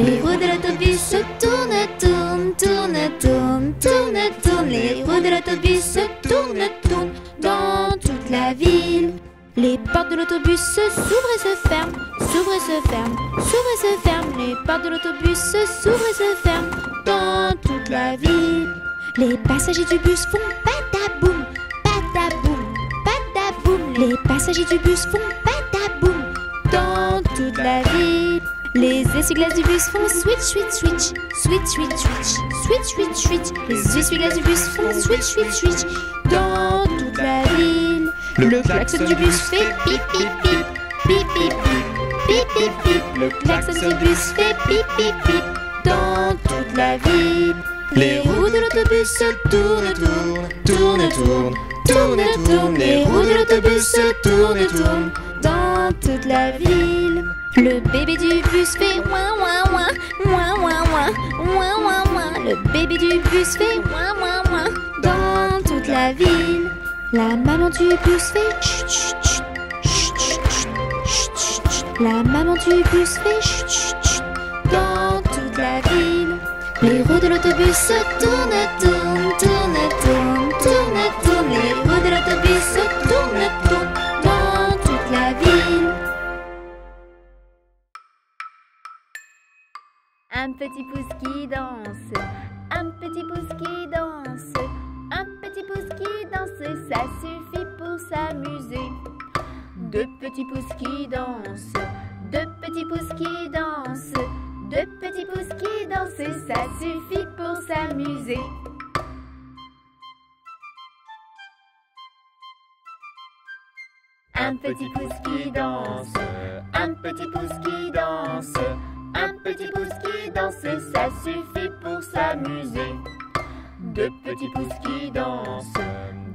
Les roues de l'autobus se tournent, tournent, tournent, tournent, tournent, tournent. Les roues de l'autobus se tournent, tournent dans toute la ville. Les portes de l'autobus s'ouvrent et se ferment, s'ouvrent et se ferment, s'ouvrent et se ferment. Les portes de l'autobus s'ouvrent et se ferment dans toute la ville. Les passagers du bus font pataboum, pataboum, pataboum. Les passagers du bus font pataboum dans toute la ville. Les essuie-glaces du bus font switch, switch, switch, switch, switch, switch, switch, switch, switch. Les essuie-glaces du bus font switch, switch, switch dans toute la ville. Le klaxon du bus fait pip, pip, pip, pip, pip, pip, pip, pip, pip. Le klaxon du bus fait pip, pip, pip dans toute la ville. Les roues de l'autobus se tournent, tournent, tournent, tournent, tournent, tournent. Les roues de l'autobus se tournent, tournent dans toute la ville. Le bébé du bus fait ouin, ouin, ouin, ouin, ouin, ouin, ouin, ouin, ouin. Le bébé du bus fait ouin, ouin, ouin dans toute la ville. La maman du bus fait chut, chut, chut, chut, chut, chut, chut, chut. La maman du bus fait chut, chut, chut dans toute la ville. Les roues de l'autobus se tournent, tournent, tournent, tournent, tournent, tournent. Les roues de l'autobus se tournent, tournent dans toute la ville. Un petit pouce qui danse, un petit pouce qui danse, un petit pouce qui danse, ça suffit pour s'amuser. Deux petits pouces qui dansent, deux petits pouces qui dansent, deux petits pouces qui dansent, ça suffit pour s'amuser. Un petit pouce qui danse, un petit pouce qui danse, un petit pouce qui danse, ça suffit pour s'amuser. Deux petits pouces qui dansent,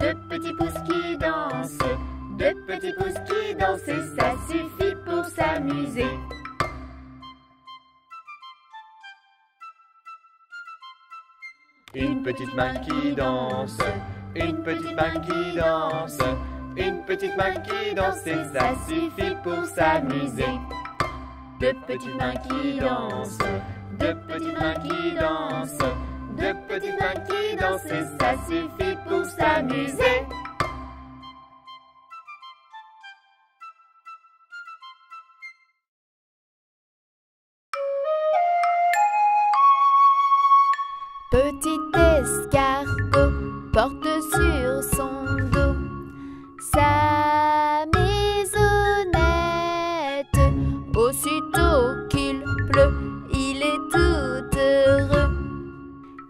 deux petits pouces qui dansent, deux petits pouces qui dansent, ça suffit pour s'amuser. Une petite main qui danse, une petite main qui danse, une petite main qui danse, ça suffit pour s'amuser. Deux petites mains qui dansent, deux petites mains qui dansent, deux petites mains qui dansent, ça suffit pour s'amuser. Petit escargot porte sur son dos sa maisonnette. Aussitôt qu'il pleut, il est tout heureux.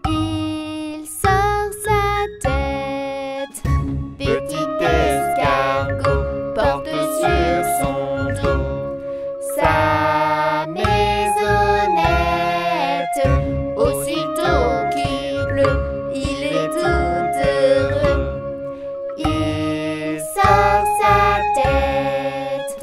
Il sort sa tête. Petit escargot porte sur son dos sa maisonnette. Aussitôt qu'il pleut, il est tout heureux. Il sort sa tête.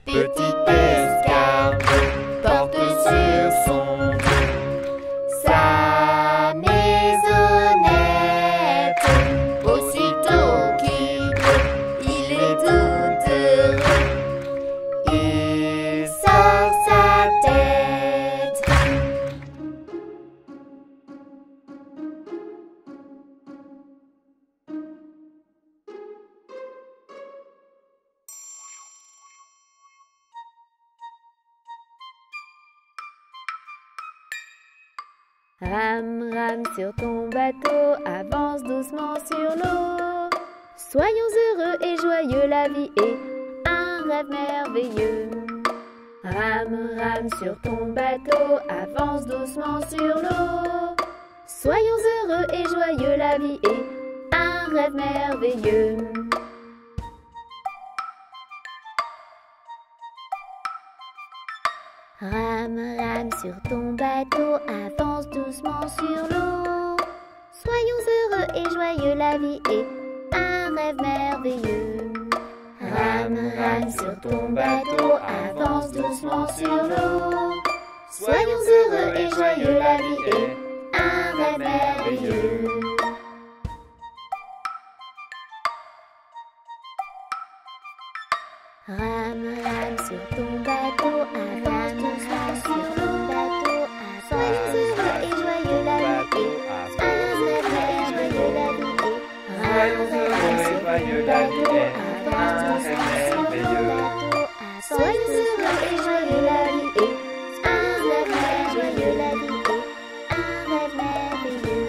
Petit escargot porte sur son dos sa maisonnette. Aussitôt qu'il pleut, il est tout heureux. Il sort sa tête. Rame, rame sur ton bateau, avance doucement sur l'eau. Soyons heureux et joyeux, la vie est un rêve merveilleux. Rame, rame sur ton bateau, avance doucement sur l'eau. Soyons heureux et joyeux, la vie est un rêve merveilleux. Rame, rame sur ton bateau, avance doucement sur l'eau. Soyons heureux et joyeux, la vie est un rêve merveilleux. Rame, rame sur ton bateau, avance doucement sur l'eau. Soyons heureux et joyeux, la vie est un rêve merveilleux. Rame, rame sur ton bateau, avance doucement sur ton bateau. Soyons heureux et joyeux, la vie est un rêve merveilleux, la vie est. Rame, rame sur ton bateau, avance doucement sur ton bateau. Soyons heureux et joyeux, la vie est un rêve merveilleux, la vie est un rêve merveilleux.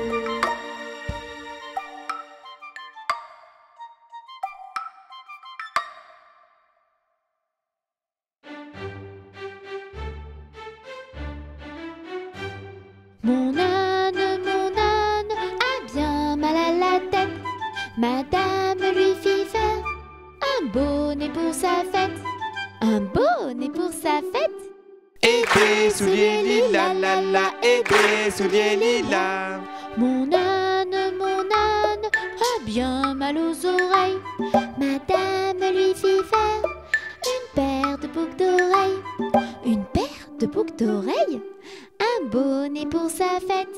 Mon âne a bien mal à la tête. Madame lui fit faire un bonnet pour sa fête. Un bonnet pour sa fête. Et des souliers lilas, la la, et des souliers lilas. Mon âne a bien mal aux oreilles. Madame lui fit faire une paire de boucles d'oreilles. Une paire de boucles d'oreilles. Un bonnet pour sa fête.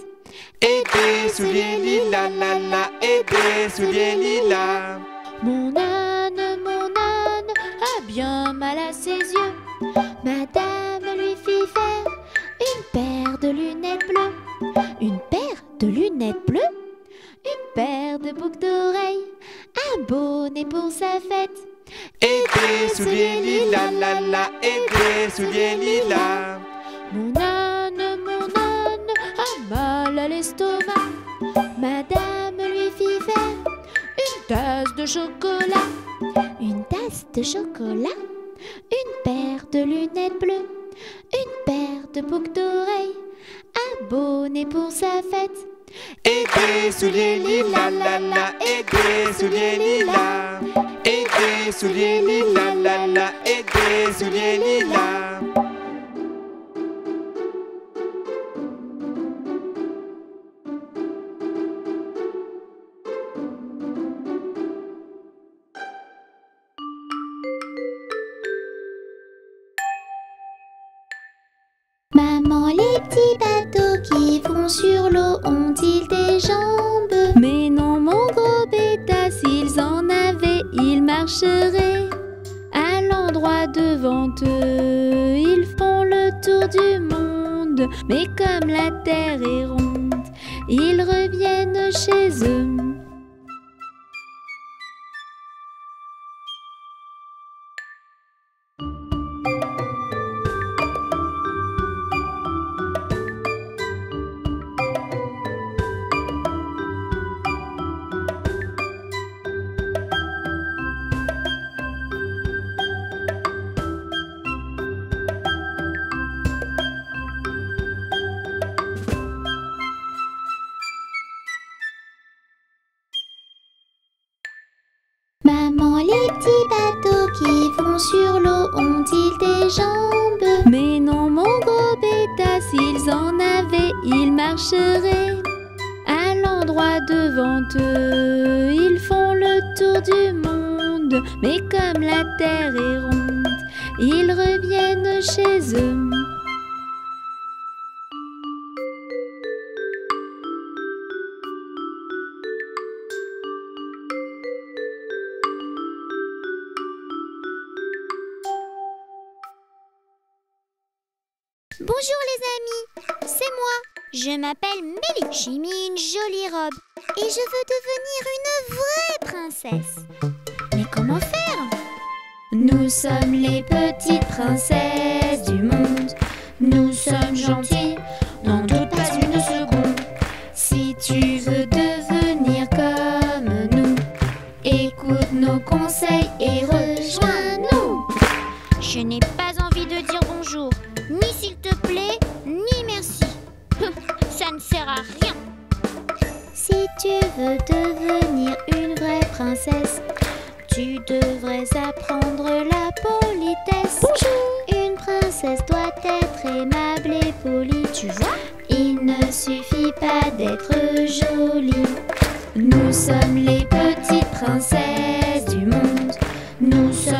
Et des souliers lilas, la la, et des souliers lilas. Mon âne a bien mal à ses yeux. Madame lui fit faire une paire de lunettes bleues. Une paire de lunettes bleues. Une paire de boucles d'oreilles. Un bonnet pour sa fête. Et des souliers lilas, la la, et des souliers lilas. Mon âne a mal à l'estomac. Madame lui fit faire une tasse de chocolat. Une tasse de chocolat. Une paire de lunettes bleues. Une paire de boucles d'oreilles. Un bonnet pour sa fête. Et des souliers lilas, la la, et des souliers lilas. Et des souliers lilas, la la, et des souliers lilas. Maman, les petits bateaux qui vont sur l'eau ont-ils des jambes? Mais non, mon gros bêta, s'ils en avaient, ils marcheraient à l'endroit devant eux. Ils font le tour du monde, mais comme la terre est ronde, ils reviennent chez eux. Maman, les petits bateaux qui vont sur l'eau ont-ils des jambes? Mais non, mon gros bêta, s'ils en avaient, ils marcheraient à l'endroit devant eux. Ils font le tour du monde, mais comme la terre est ronde, ils reviennent chez eux. Bonjour les amis, c'est moi. Je m'appelle Mélie. J'ai mis une jolie robe et je veux devenir une vraie princesse. Mais comment faire? Nous sommes les petites princesses du monde. Nous sommes gentilles, n'en doute pas une seconde. Si tu veux devenir comme nous, écoute nos conseils et rejoins-nous. Je n'ai pas envie de dire bonjour, ni s'il te plaît, ni merci. Ça ne sert à rien. Si tu veux devenir une vraie princesse, tu devrais apprendre la politesse. Bonjour. Une princesse doit être aimable et polie. Tu vois, il ne suffit pas d'être jolie. Nous sommes les petites princesses du monde. Nous sommes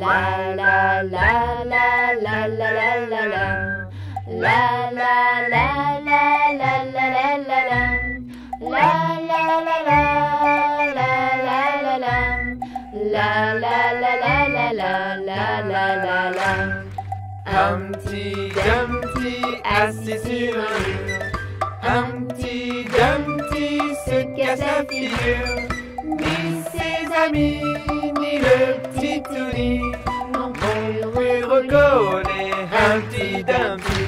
La la la la la la la la la. La la la la la la la la la. La la la la la la la la. La la la la la la la la la la. Humpty Dumpty assis sur un mur. Humpty Dumpty se casse la figure. Ni ses amis, ni le petit Tony n'ont pu reconnaître Humpty Dumpty.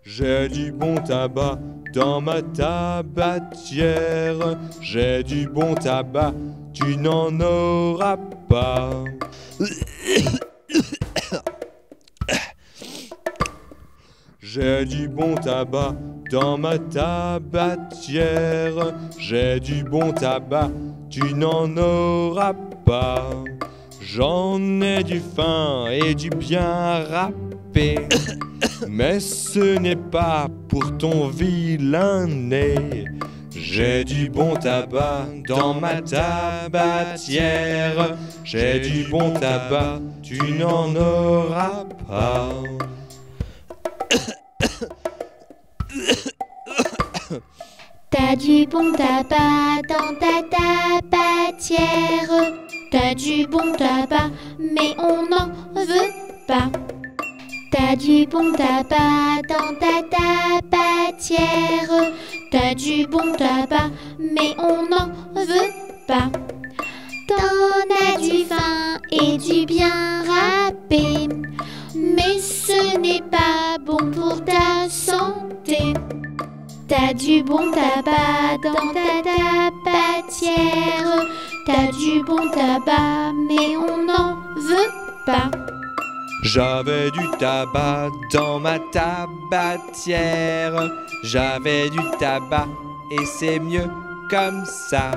J'ai du bon tabac dans ma tabatière. J'ai du bon tabac, tu n'en auras pas. J'ai du bon tabac dans ma tabatière. J'ai du bon tabac, tu n'en auras pas. J'en ai du fin et du bien râpé. Mais ce n'est pas pour ton vilain nez. J'ai du bon tabac dans ma tabatière. J'ai du bon tabac, tu n'en auras pas. T'as du bon tabac dans ta tabatière. T'as du bon tabac, mais on n'en veut pas. T'as du bon tabac dans ta tabatière. T'as du bon tabac, mais on n'en veut pas. T'en as du fin et du bien râpé, mais ce n'est pas bon pour ta santé. T'as du bon tabac dans ta tabatière. T'as du bon tabac, mais on n'en veut pas. J'avais du tabac dans ma tabatière. J'avais du tabac et c'est mieux comme ça.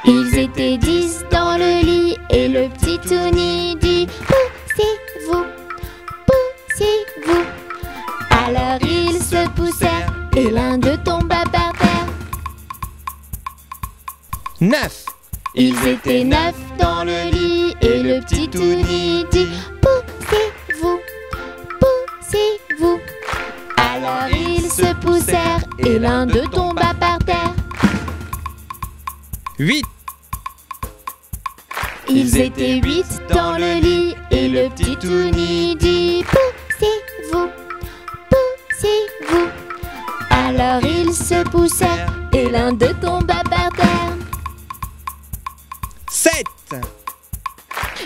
Ils étaient 10 dans le lit et le petit Tony dit poussez-vous, poussez-vous. Alors ils se poussèrent et l'un d'eux tomba par terre. 9. Ils étaient 9 dans le lit et le petit Tony dit poussez-vous, poussez-vous. Alors ils se poussèrent et l'un d'eux tomba par terre. 8. Ils étaient 8 dans le lit et le petit Tony dit poussez-vous, poussez-vous. Alors ils se poussèrent et l'un d'eux tomba par terre. 7.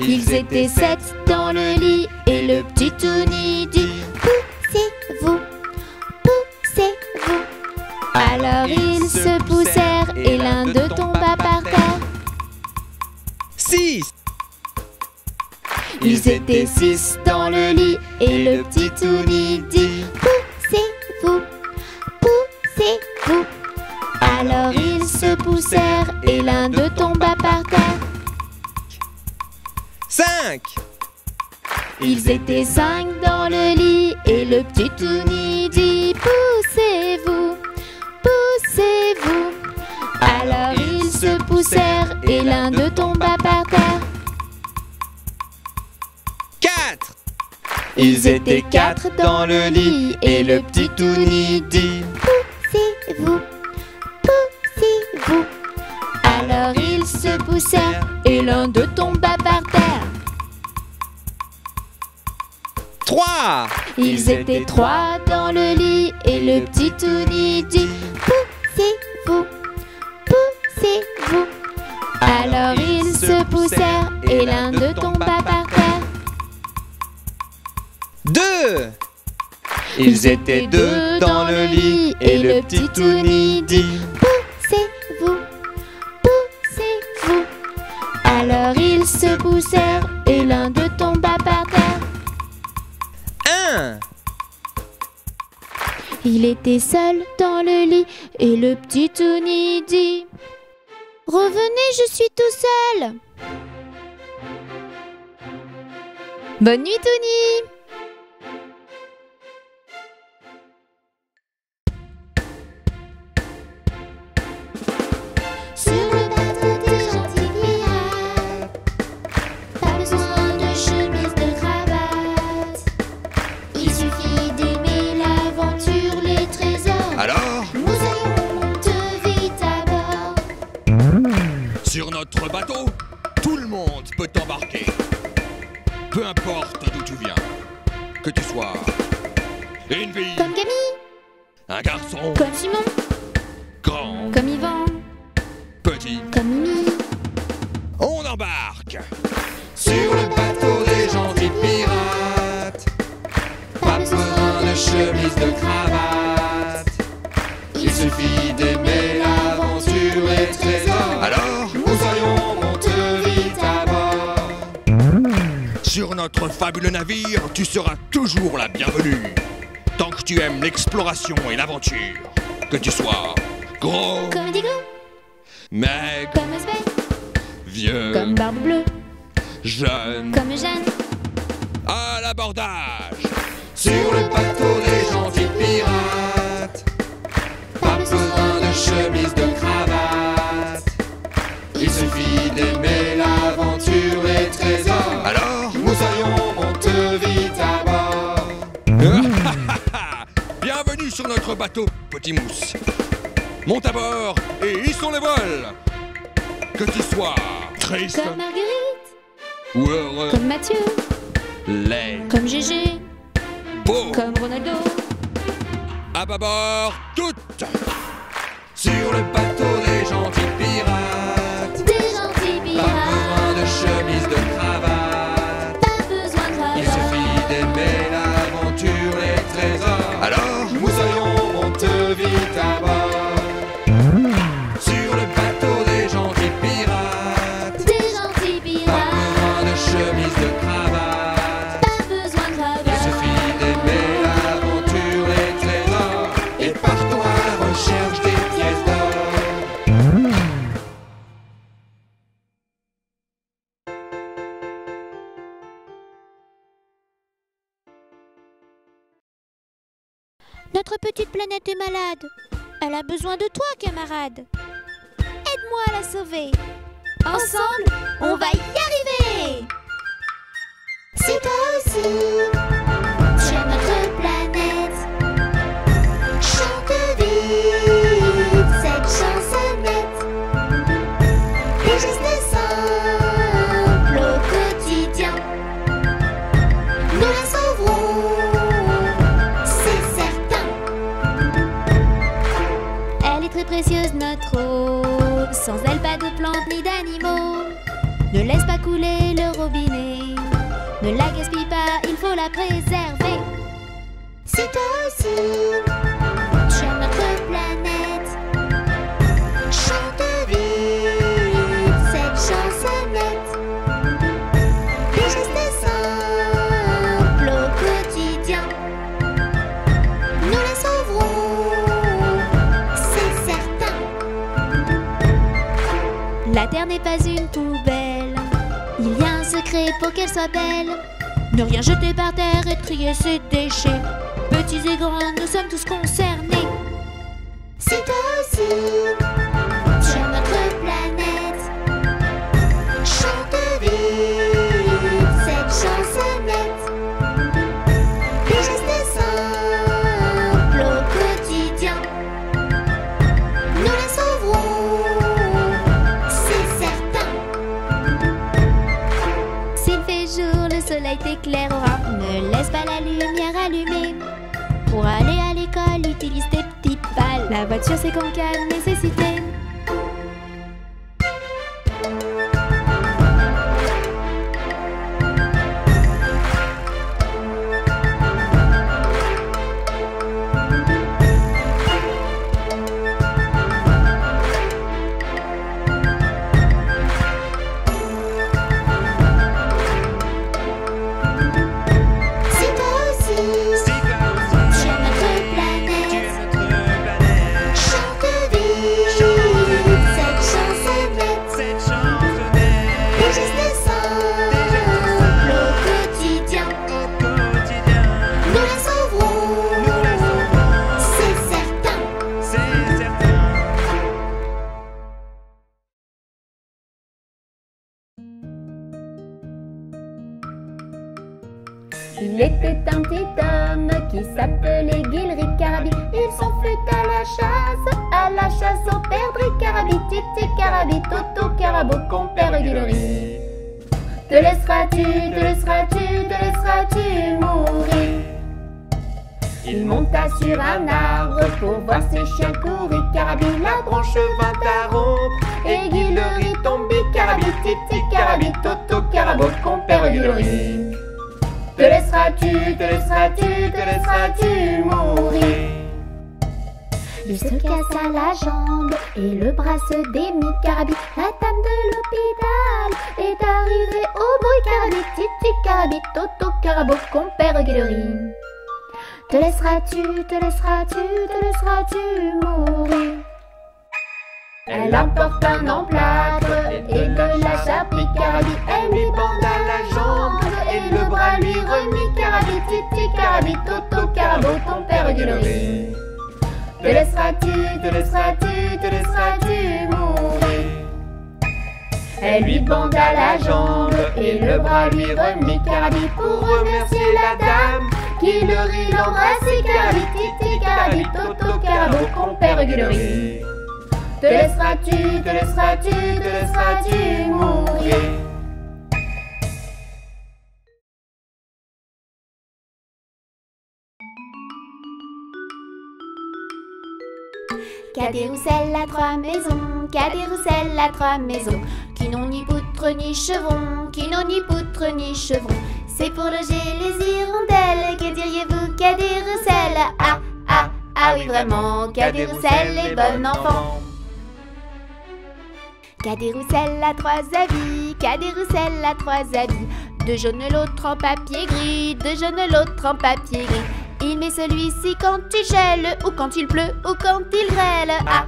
Ils étaient 7 dans le lit et le petit Tony dit poussez-vous, poussez-vous. Alors ils se poussèrent et l'un d'eux tomba par terre. 6. Ils étaient 6 dans le lit et le petit Tony dit poussez-vous, poussez-vous. Alors ils se poussèrent et l'un d'eux tomba par terre. 5. Ils étaient 5 dans le lit et le petit Tony dit poussez-vous, poussez-vous. Alors ils se poussèrent et l'un d'eux tomba par terre. 4. Ils étaient 4 dans le lit et le petit Tony dit poussez-vous, poussez-vous. Alors ils se poussèrent et l'un d'eux tomba par terre. 3. Ils étaient 3 dans le lit et le petit Tony dit poussez-vous, poussez-vous. Alors ils se poussèrent et l'un d'eux tomba par terre. 2. Ils étaient 2 dans le lit et le petit Tony dit poussez-vous, Ils se poussèrent et l'un d'eux tomba par terre. 1. Il était seul dans le lit et le petit Touni dit: revenez, je suis tout seul. Bonne nuit, Touni. Sur le bateau des gentils pirates, pas besoin de chemise, de cravate. Il suffit d'aimer l'aventure, les trésors. Alors, Nous allons monter vite à bord. sur notre bateau, tout le monde peut embarquer. Peu importe d'où tu viens, que tu sois une fille, Comme Camille, un garçon, comme Simon, grand, comme Yvan, petit, comme Mimi. on embarque sur le bateau des gentils pirates. Pas besoin de chemise, de cravate. Il suffit d'aimer l'aventure et le trésor. Alors, nous allions monter vite à bord. Sur notre fabuleux navire, tu seras toujours la bienvenue. Tant que tu aimes l'exploration et l'aventure. Que tu sois gros, Comme Indigo, maigre, comme Asbel, vieux, comme Barbe Bleue, jeune. comme Jeanne. À l'abordage sur le bateau des gentils pirates. Pas besoin de chemise, de cravate. Il suffit d'aimer l'aventure et le trésor. Alors, nous allions monter vite à bord. Bienvenue sur notre bateau, petit mousse. Monte à bord et hissons les voiles. Que tu sois triste Comme Marguerite, ou heureux, comme Mathieu, laid, comme Gégé, beau. comme Ronaldo. À bâbord, toutes sur le bateau des gentils pirates. Des gentils Pas pirates, besoin de chemise, de cravate. pas besoin de Il cravate. suffit d'aimer l'aventure et le trésor. Alors, nous allions monter vite à bord. Sur le bateau des gentils pirates. Des gentils Pas pirates, besoin de chemise, de cravate. pas besoin de Il cravate. suffit d'aimer l'aventure et le trésor. Et partons à la recherche des pièces d'or. Notre petite planète est malade. Elle a besoin de toi, camarade. Aide-moi à la sauver. Ensemble, on va y arriver. Si toi aussi, tu aimes notre planète, chante vite cette chansonnette. Des gestes simples au quotidien, nous la sauverons, c'est certain. Elle est très précieuse, notre eau. Sans elle, pas de plantes ni d'animaux. Ne laisse pas couler le robinet. Ne la gaspille pas, il faut la préserver. Si toi aussi, tu aimes notre planète, chante vite cette chansonnette. Des gestes simples au quotidien, nous la sauverons, c'est certain. La terre n'est pas une poubelle. Il y a un secret pour qu'elle soit belle. Ne rien jeter par terre et trier ses déchets. Petits et grands, nous sommes tous concernés. Si toi aussi, tu aimes notre planète, chante vite cette chansonnette. Des gestes simples au quotidien, nous la sauverons, c'est certain. S'il fait jour, le soleil t'éclairera. Ne laisse pas la lumière allumée. Pour aller à l'école, utilise tes petits pales. La voiture, c'est qu'en cas de nécessité. Il était un petit homme qui s'appelait Guilric Carabi. Il s'en fut à la chasse au perdrix Carabi. Titi Carabi, Toto Carabo, compère Guilric. Te laisseras-tu mourir? Il monta sur un arbre pour voir ses chiens courir. Carabi, la branche vint à rompre et Guilric tomba. Carabi, Titi Carabi, Toto Carabo, compère Guilric. Te laisseras-tu mourir? Il se cassa la jambe et le bras se démit. Carabi, la dame de l'hôpital est arrivée au bruit. Carabi, Titi Carabi, Toto Carabo, compère Guilric. Te laisseras-tu mourir? Elle apporte un emplâtre et de la charpie. Carabi, elle lui banda la jambe et le bras lui remit. Carabi, Titi Carabi, Toto Carabo, ton père Guilric. Te laisseras-tu mourir? Elle lui banda la jambe et le bras lui remit. Carabi, pour remercier la dame qui le rit l'embrasser. Carabi, Titi Carabi, Toto Carabo, compère Guilric. Te laisseras-tu mourir? Qu'a des Roussel à trois maisons, qu'a des Roussel à trois maisons, qui n'ont ni poutre ni chevron, qui n'ont ni poutre ni chevron. C'est pour loger les hirondelles, que diriez-vous qu'a des Roussel? Ah oui vraiment, qu'a des Roussel les bon enfants. Qu'a des Roussel à trois habits, qu'a des Roussel à trois habits, de jaune l'autre en papier gris, de jaune l'autre en papier gris. Il met celui-ci quand il gèle, ou quand il pleut, ou quand il grêle. Ah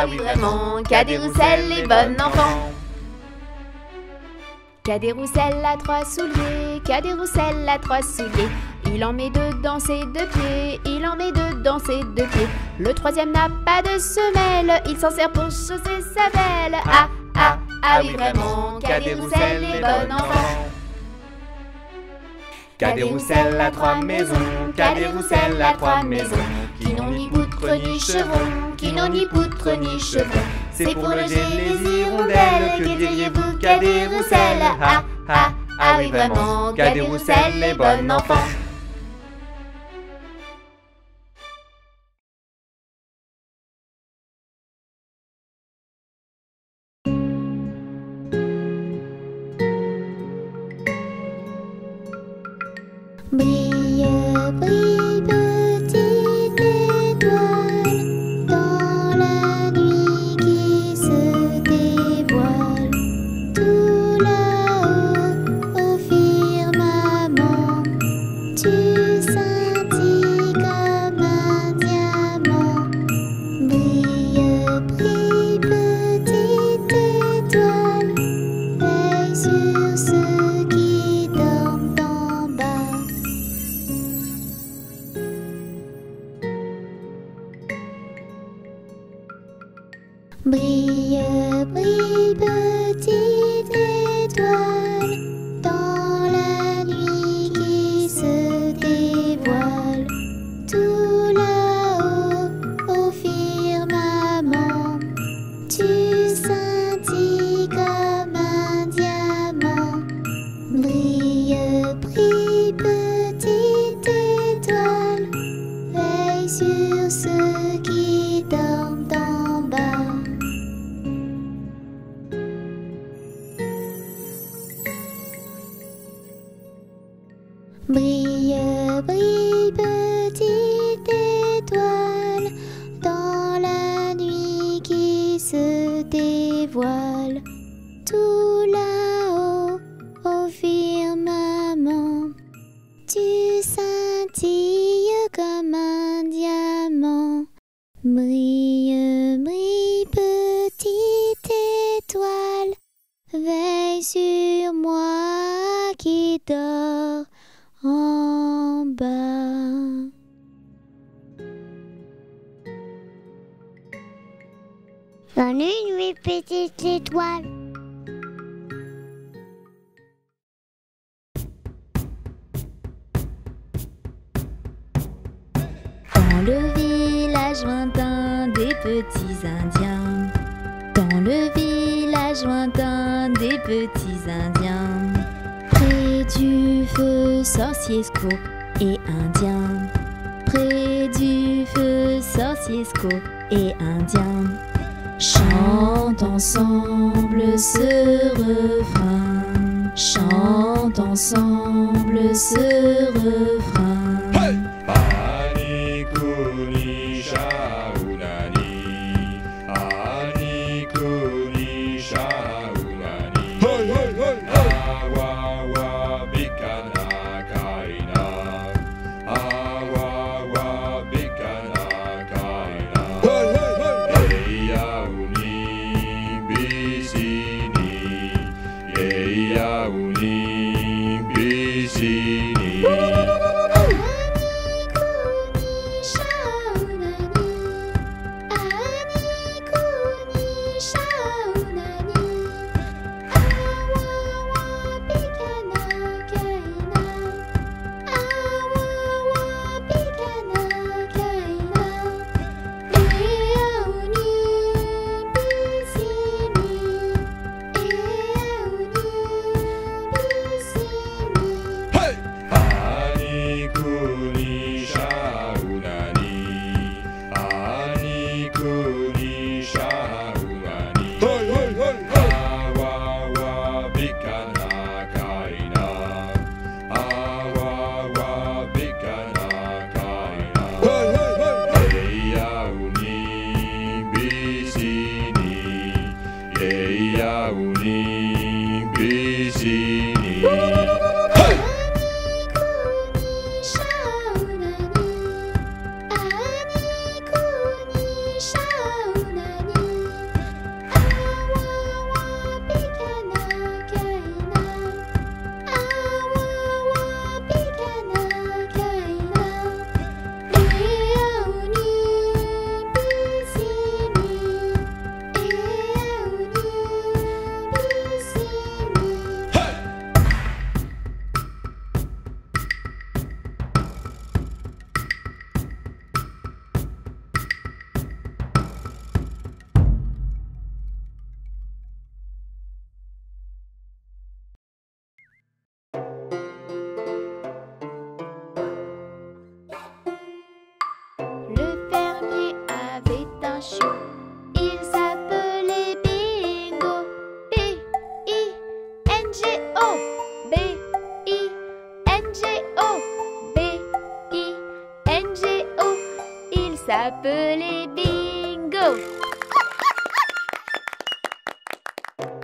oui vraiment, qu'a des Roussel les bon enfants. Qu'a des Roussel à trois souliers, qu'a des Roussel à trois souliers. Il en met deux dans ses deux pieds, il en met deux dans ses deux pieds. Le troisième n'a pas de semelle, il s'en sert pour chausser sa belle. Ah oui vraiment, qu'a des Roussel les bon enfants. Qu'a des Roussel à trois maisons, qu'a des Roussel à trois maisons, qui n'ont ni poutre ni chevron, qui n'ont ni poutre ni chevron. C'est pour loger les hirondelles, que diriez-vous qu'a des Roussel? Ah oui vraiment, qu'a des Roussel les bon enfants. Brille, brille, petite étoile, dans la nuit qui se dévoile. Tout là-haut, au firmament, tu scintilles comme un diamant. Brille, brille, petite étoile, veille sur ceux qui dorment en bas. Brille, brille, petite étoile, dans la nuit qui se dévoile. Tout là-haut, au firmament, tu scintilles comme un diamant. Brille, brille, petite étoile, veille sur ceux qui dorment en bas. Brille, brille, petite étoile, dans la nuit qui se dévoile. Tout là-haut, au firmament, tu scintilles comme un diamant. Brille, brille, petite étoile, veille sur moi qui dors en bas. Bonne nuit, petite étoile. le village lointain des petits Indiens. Dans le village lointain des petits Indiens. Près du feu, sorcier, squaw et Indien. Près du feu, sorcier, squaw et Indien. Chante ensemble ce refrain. Chante ensemble ce refrain. Ani kuni shaunani, ani kuni shaunani. Awawa bikana kaina, awawa bikana kaina. Eyauni bisini, eyauni bisini. S'appelait Bingo. Le fermier avait un chiot, il s'appelait Bingo. B-I-N-G-O, B-I-N-G-O, B-I-N-G-O. Il s'appelait Bingo.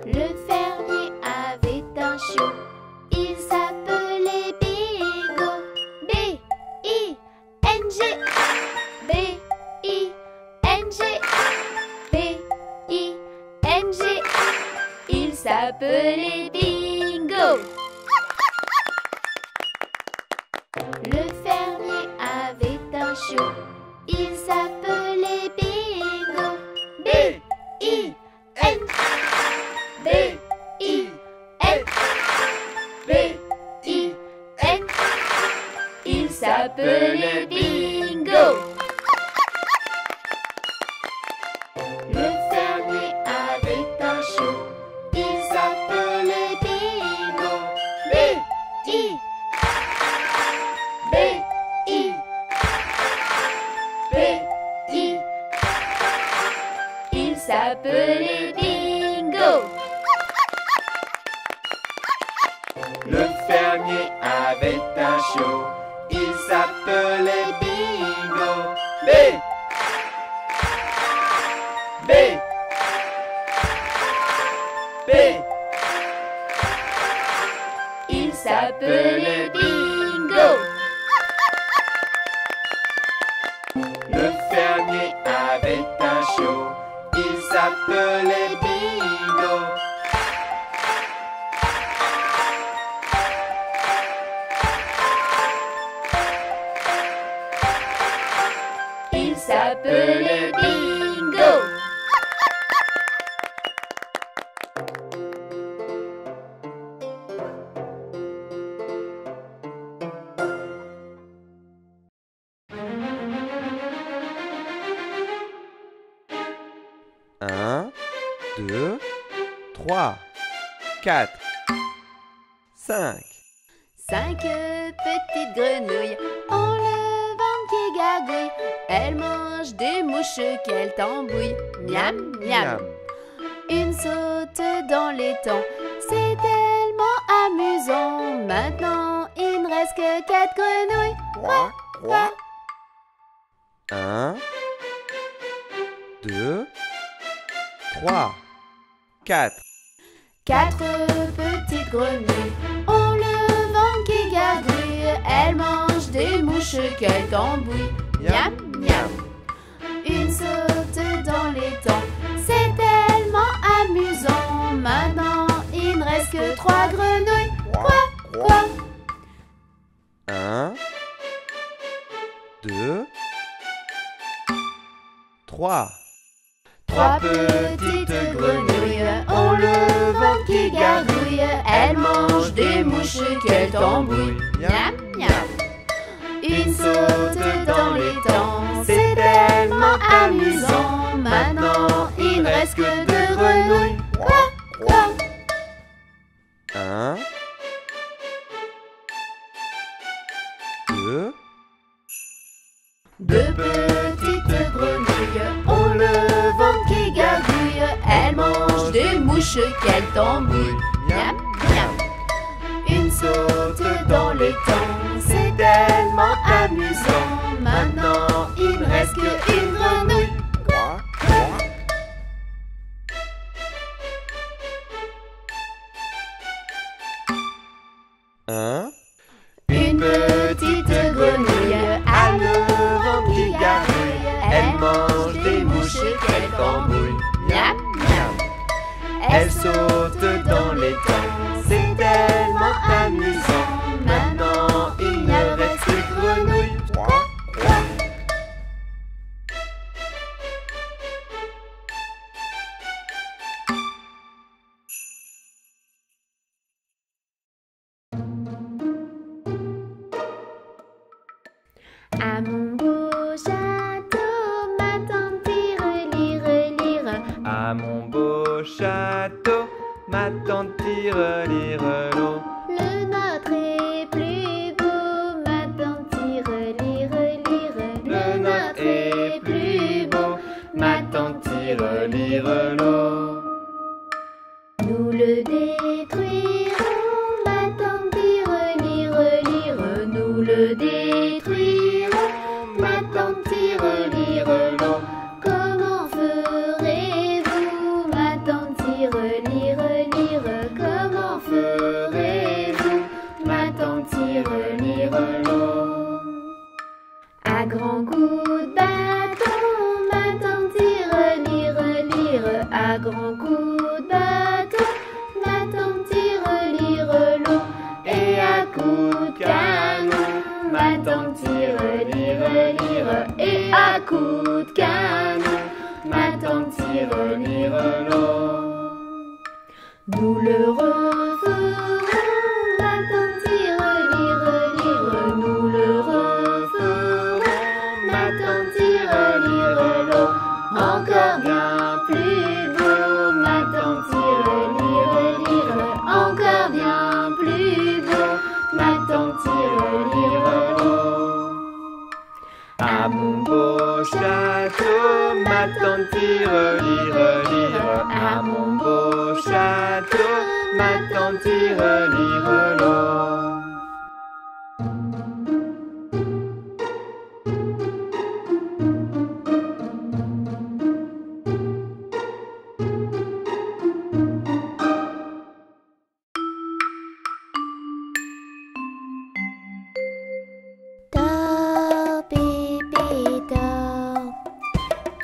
Le fermier avait un chiot, il s'appelait Bingo. B-I-N, B-I-N, B-I-N. Il s'appelait Bingo. Le fermier avait un chiot, il s'appelait Bingo. B-I-N, B-I-N. Il s'appelait Bingo. Le fermier avait un chiot, il s'appelait Bingo. B, B, B. Il s'appelait Bingo. Le fermier avait un chiot, il s'appelait Bingo. Il s'appelait Bingo. 2, 3, 4, 5. 5 petites grenouilles ont le ventre qui gargouille. Elles mangent des mouches qu'elles tambouillent. Miam, miam. Une saute dans l'étang, c'est tellement amusant. Maintenant, il ne reste que 4 grenouilles. Quoi, quoi? 1, 2, 3, 4. 4 petites grenouilles ont le ventre qui gargouille. Elles mangent des mouches qu'elles tambouillent. Miam, miam. Une saute dans l'étang, c'est tellement amusant. Maintenant, il ne reste que 3 grenouilles. Quoi, quoi? 1, 2, 3. 3 petites grenouilles ont le ventre qui gargouille. Elles mangent des mouches qu'elles tambouillent. Miam, miam. Une saute dans l'étang, c'est tellement amusant. Maintenant, il ne reste que 2 grenouilles. Quoi, quoi? 1, 2. 2 petites grenouilles ont le ventre qui gargouille. Elles mangent des mouches qu'elles tambouillent. Miam, miam. Une saute dans l'étang, c'est tellement amusant. Maintenant, il ne reste qu'une grenouille. Quoi, quoi? 1. Une petite grenouille a le ventre qui gargouille. Elle mange des mouches qu'elle tambouille. Miam, miam. Elle saute dans l'étang, c'est tellement amusant. Maintenant, il ne reste que grenouille. Quoi, quoi? 'À mon beau château, ma tante tire, lire. À mon beau château, ma tante tire, l'eau. Le nôtre est plus beau, ma tante tire, lire. Le nôtre est plus beau, ma tante tire, l'eau. Nous le détruirons, ma tante tire, lire. Nous le détruirons, ma tante tire, l'eau. Comment ferez-vous, ma tante tire, lire. Comment ferez-vous, ma tante tire, l'eau. À grands coups de bâton, ma tante tire, lire. À grands coups de bâton, ma tante tire, l'eau. Et à coups de canon, ma tante tire, lire. Et à coups de canon, ma tante tire, l'eau. Nous le referons, ma tante tire, lire. Nous le referons, ma tante tire, l'eau. Encore bien plus beau, ma tante tire, lire. Encore bien plus beau, ma tante tire, l'eau. À mon beau château, ma tante tire, lire. À mon beau château, ma tante tire, l'eau. Dors, bébé, dors.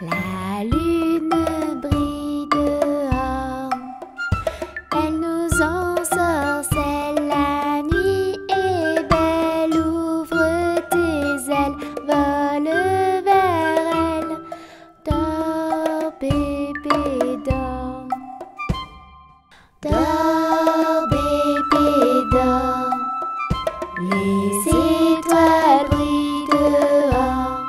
La lune brille dehors. Elle nous ensorcelle, la nuit est belle. Ouvre tes ailes, vole vers elle. Dors, bébé, dors. Dors, bébé, dors. Les étoiles brillent dehors.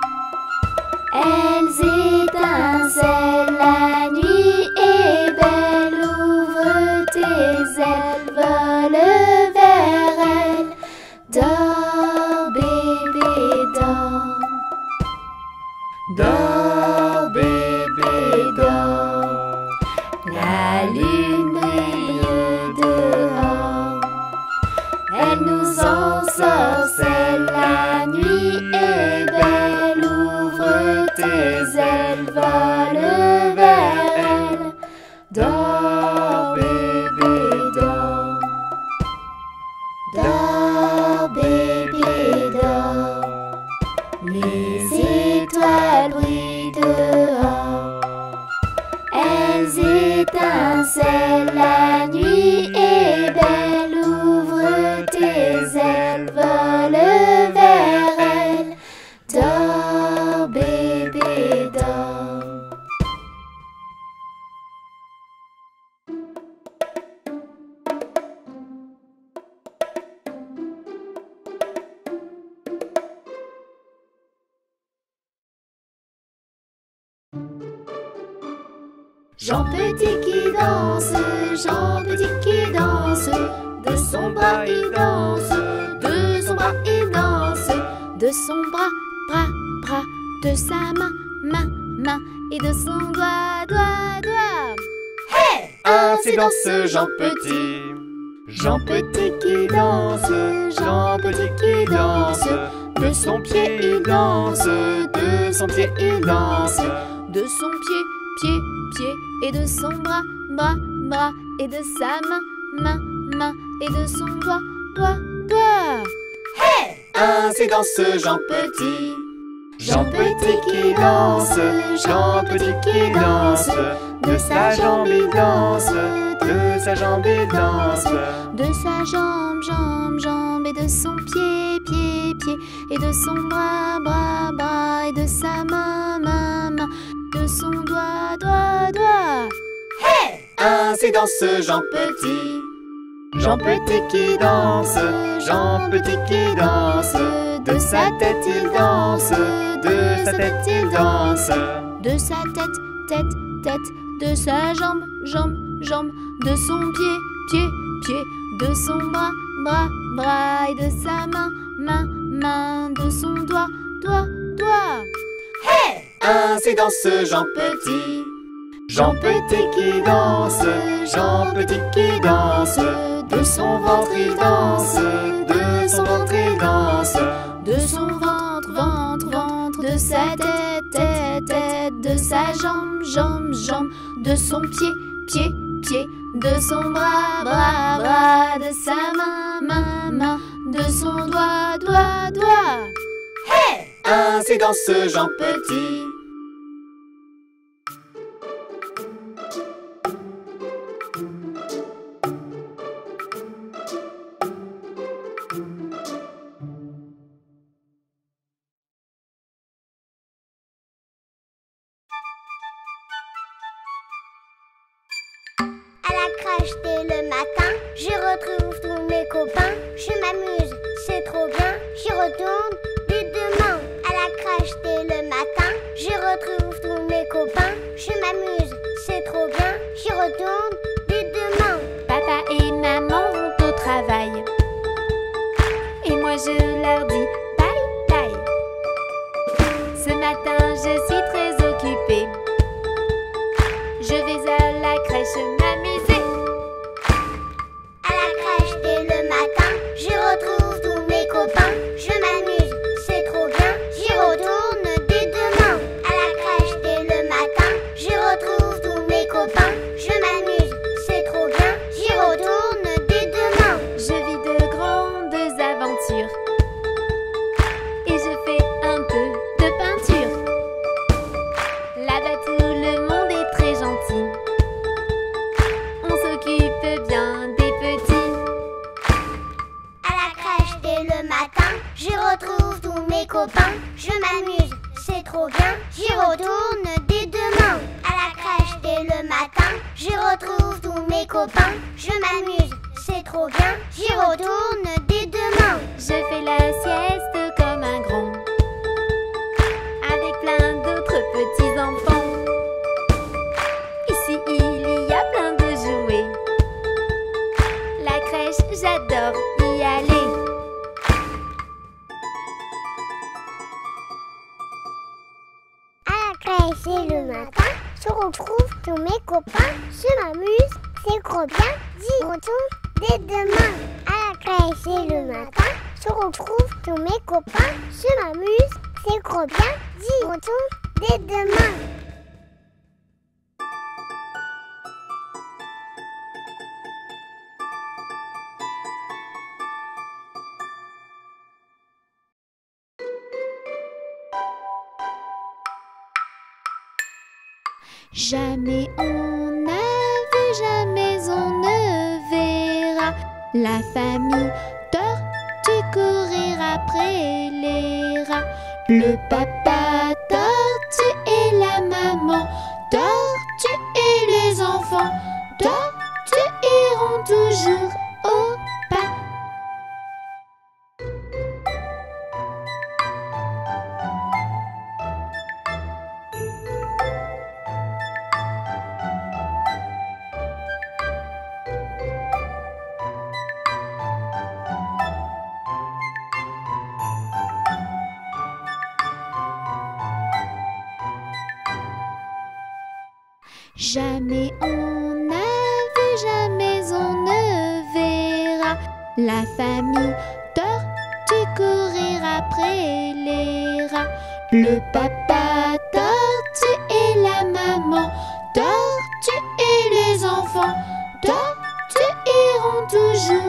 Elles étincellent, la nuit est belle. Dors, bébé, dors. Dors, bébé, dors. La lune brille dehors. Elle nous ensorcelle, la nuit est belle. Ouvre tes ailes, vole vers elle. Dors, bébé, dors. Dors, bébé, dors. Les étoiles brillent dehors. Elles étincellent, la nuit est belle. Ouvre tes ailes, vole vers elle. Dors, bébé, dors. Jean Petit qui danse, Jean Petit qui danse. De son bras il danse, de son bras il danse. De son bras, bras, bras. De sa main, main, main. Et de son doigt, doigt, doigt. Ainsi danse Jean Petit. Jean Petit qui danse, Jean Petit qui danse. De son pied il danse, de son pied il danse. De son pied, pied, pied. Et de son bras, bras, bras. Et de sa main, main, main. Et de son doigt, doigt, doigt. Ainsi danse Jean Petit. Jean Petit qui danse, Jean Petit qui danse. De sa jambe il danse, de sa jambe il danse. De sa jambe, jambe, jambe. Et de son pied, pied, pied. Et de son bras, bras, bras. Et de sa main, main, main. De son doigt, doigt, doigt. Ainsi danse Jean Petit. Jean Petit qui danse, Jean Petit qui danse. De sa tête il danse, de sa tête il danse. De sa tête, tête, tête. De sa jambe, jambe, jambe. De son pied, pied, pied. De son bras, bras, bras. Et de sa main, main, main. De son doigt, doigt, doigt. Ainsi danse Jean Petit. Jean Petit qui danse, Jean Petit qui danse. De son ventre il danse, de son ventre il danse. De son ventre, ventre, ventre. De sa tête, tête, tête. De sa jambe, jambe, jambe. De son pied, pied, pied. De son bras, bras, bras. De sa main, main, main. De son doigt, doigt, doigt. Ainsi danse Jean Petit. À la crèche dès le matin, je retrouve tous mes copains. Je m'amuse, c'est trop bien, j'y retourne dès demain. À la crèche dès le matin, je retrouve tous mes copains. Je m'amuse, c'est trop bien, j'y retourne dès demain. Papa et maman vont au travail. Et moi je leur dis bye bye. Ce matin je suis très occupée. Je vais à la crèche m'amuser. À la crèche dès le matin, je retrouve tous mes copains. Je m'amuse, c'est trop bien, j'y retourne dès demain. À la crèche dès le matin, je retrouve tous mes copains. Je m'amuse, c'est trop bien, j'y retourne dès demain. Je vis de grandes aventures. Et je fais un peu de peinture. Là-bas tout le monde est très gentil. On s'occupe bien des petits. À la crèche dès le matin, je retrouve tous mes copains. Je m'amuse, c'est trop bien, j'y retourne dès demain. À la crèche dès le matin, je retrouve tous mes copains. Je m'amuse, c'est trop bien, j'y retourne dès demain. Je fais la sieste comme un grand, avec plein d'autres petits enfants. Ici il y a plein de jouets. La crèche, j'adore y aller. matin, je retrouve tous mes copains, je m'amuse, c'est trop bien, dis, on retourne dès demain à la crèche. Et le matin, je retrouve tous mes copains, je m'amuse, c'est trop bien, dis, on retourne dès demain. Jamais on n'a vu, jamais on ne verra la famille tortue courir après les rats. Le papa tortue et la maman tortue et les enfants tortues iront toujours au pas. Jamais on n'a vu, jamais on ne verra la famille tortue courir après les rats. Le papa tortue et la maman tortue et les enfants tortues iront toujours